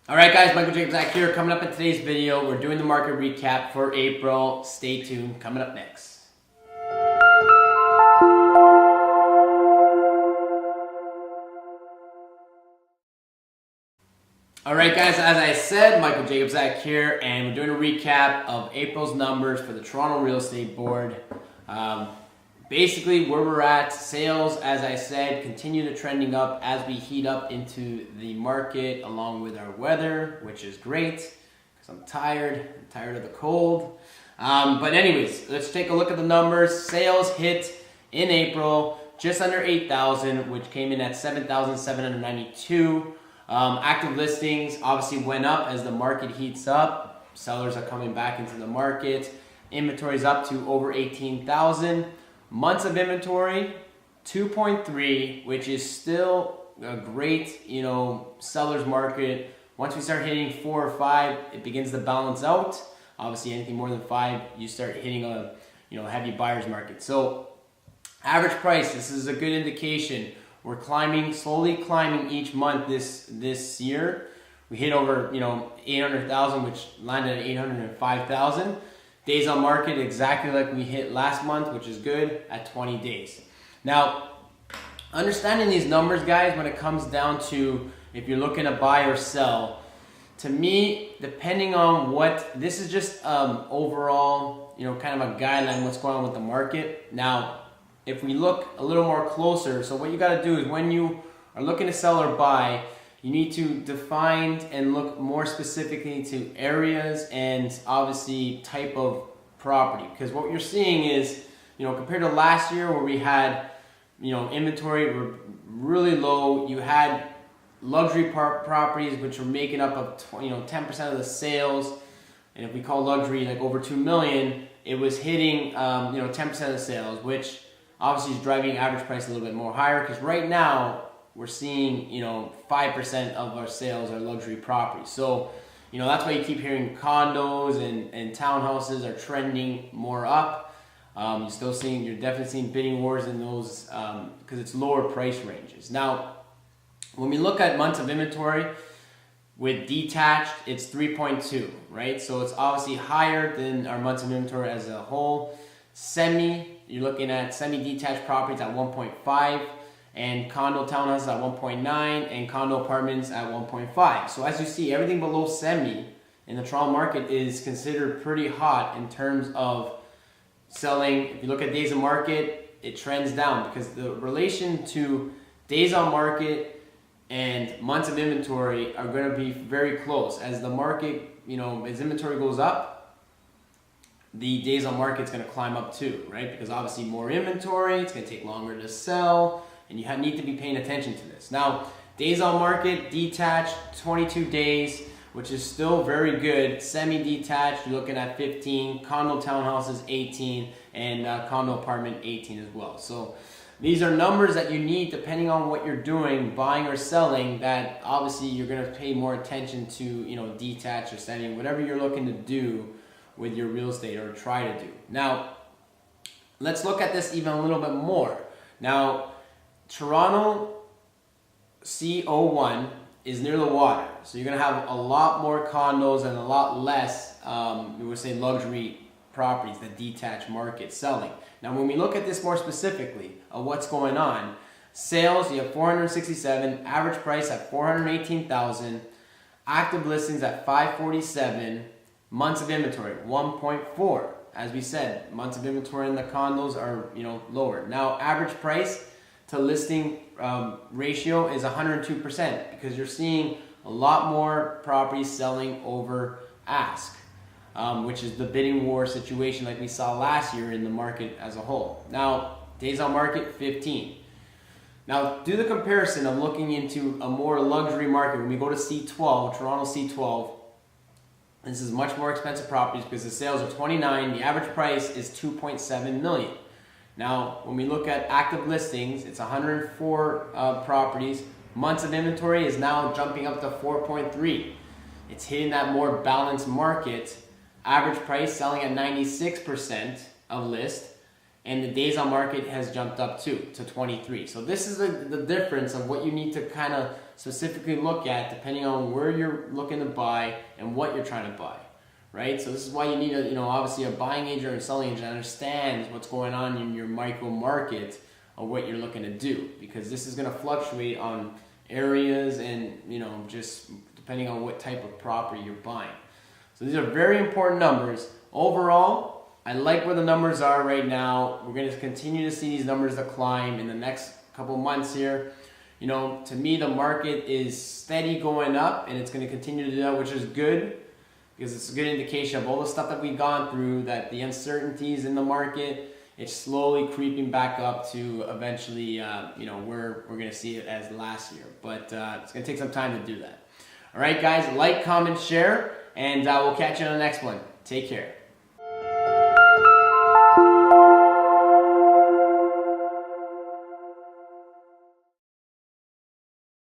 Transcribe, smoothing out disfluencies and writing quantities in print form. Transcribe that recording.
Alright guys, Michael Jacobs here. Coming up in today's video, we're doing the market recap for April. Stay tuned. Coming up next. Alright guys, as I said, Michael Jacobs here, and we're doing a recap of April's numbers for the Toronto Real Estate Board. Basically, where we're at, sales, as I said, continue to trending up as we heat up into the market along with our weather, which is great because I'm tired of the cold. But anyways, let's take a look at the numbers. Sales hit in April just under 8,000, which came in at 7,792. Active listings obviously went up as the market heats up. Sellers are coming back into the market. Inventory is up to over 18,000. Months of inventory, 2.3, which is still a great, seller's market. Once we start hitting 4 or 5, it begins to balance out. Obviously, anything more than 5, you start hitting a, heavy buyer's market. So, average price, this is a good indication. We're climbing, slowly climbing each month this year. We hit over, 800,000, which landed at 805,000. Days on market, exactly like we hit last month, which is good, at 20 days. Now, understanding these numbers, guys, when it comes down to if you're looking to buy or sell, to me, depending on this is just overall, kind of a guideline, what's going on with the market. Now, if we look a little more closer, so what you got to do is when you are looking to sell or buy, you need to define and look more specifically to areas and obviously type of property. Because what you're seeing is, compared to last year where we had, inventory really low, you had luxury properties which were making up of 10% of the sales. And if we call luxury like over 2 million, it was hitting 10% of the sales, which obviously is driving average price a little bit more higher. Because right now, we're seeing, 5% of our sales are luxury properties. So, that's why you keep hearing condos and townhouses are trending more up. You're definitely seeing bidding wars in those because it's lower price ranges. Now, when we look at months of inventory with detached, it's 3.2, right? So it's obviously higher than our months of inventory as a whole. You're looking at semi-detached properties at 1.5. and condo townhouses at 1.9, and condo apartments at 1.5. So as you see, everything below semi in the Toronto market is considered pretty hot in terms of selling. If you look at days on market, it trends down because the relation to days on market and months of inventory are going to be very close. As the market, as inventory goes up, the days on market is going to climb up too, right? Because obviously more inventory, it's going to take longer to sell. And you need to be paying attention to this. Now, days on market, detached, 22 days, which is still very good. Semi-detached, you're looking at 15. Condo townhouses, 18. And condo apartment, 18 as well. So these are numbers that you need depending on what you're doing, buying or selling, that obviously you're going to pay more attention to, detached or semi, whatever you're looking to do with your real estate or try to do. Now, let's look at this even a little bit more. Now, Toronto CO1 is near the water, so you're going to have a lot more condos and a lot less, we would say, luxury properties, the detached market selling. Now, when we look at this more specifically of what's going on, sales, you have 467, average price at 418,000, active listings at 547, months of inventory 1.4. As we said, months of inventory in the condos are lower. Now, average price to listing ratio is 102% because you're seeing a lot more properties selling over ask, which is the bidding war situation like we saw last year in the market as a whole. Now, days on market, 15. Now, do the comparison of looking into a more luxury market. When we go to C12, Toronto C12, this is much more expensive properties because the sales are 29. The average price is 2.7 million. Now, when we look at active listings, it's 104 properties. Months of inventory is now jumping up to 4.3. It's hitting that more balanced market. Average price selling at 96% of list. And the days on market has jumped up too, to 23. So this is the difference of what you need to kind of specifically look at depending on where you're looking to buy and what you're trying to buy, right? So this is why you need obviously a buying agent or a selling agent that understands what's going on in your micro market or what you're looking to do, because this is going to fluctuate on areas and, just depending on what type of property you're buying. So these are very important numbers. Overall, I like where the numbers are right now. We're going to continue to see these numbers to climb in the next couple months here. To me, the market is steady going up, and it's going to continue to do that, which is good, because it's a good indication of all the stuff that we've gone through, that the uncertainties in the market, it's slowly creeping back up to eventually, where we're going to see it as last year. But it's going to take some time to do that. All right, guys, like, comment, share, and we'll catch you on the next one. Take care.